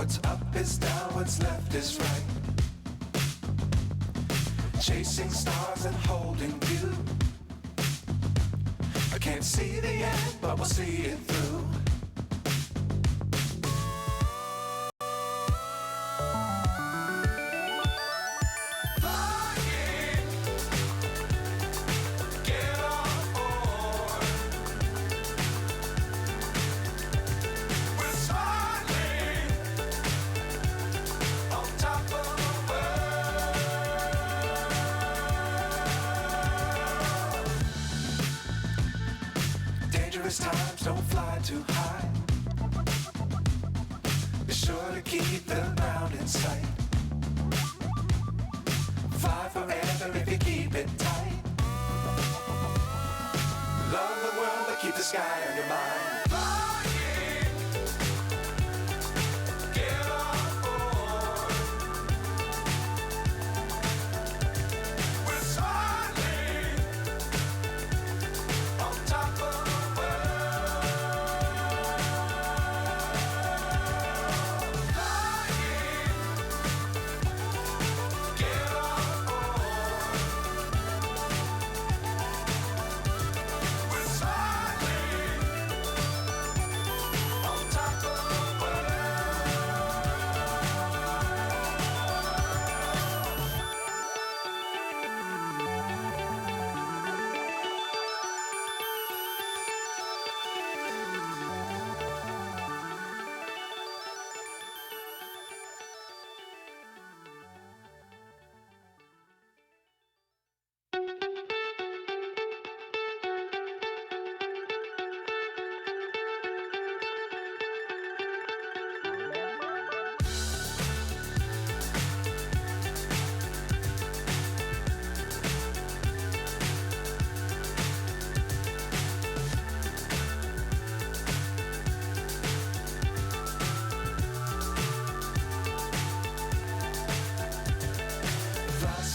What's up is down, what's left is right. Chasing stars and holding you. I can't see the end, but we'll see it through. Times don't fly too high. Be sure to keep the ground in sight. Fly forever if you keep it tight. Love the world but keep the sky on your mind.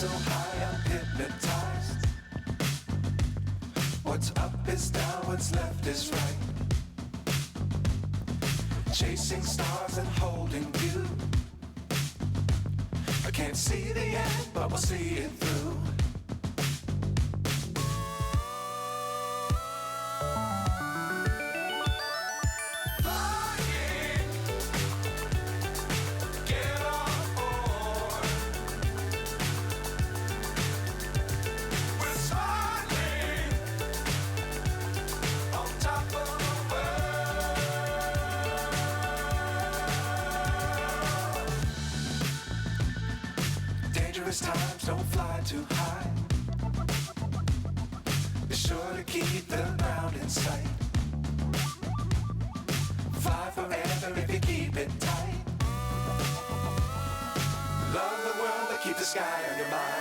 So high I'm hypnotized. What's up is down, what's left is right. Chasing stars and holding you. I can't see the end, but we'll see it through. Times don't fly too high. Be sure to keep the ground in sight. Fly forever if you keep it tight. Love the world but keep the sky on your mind.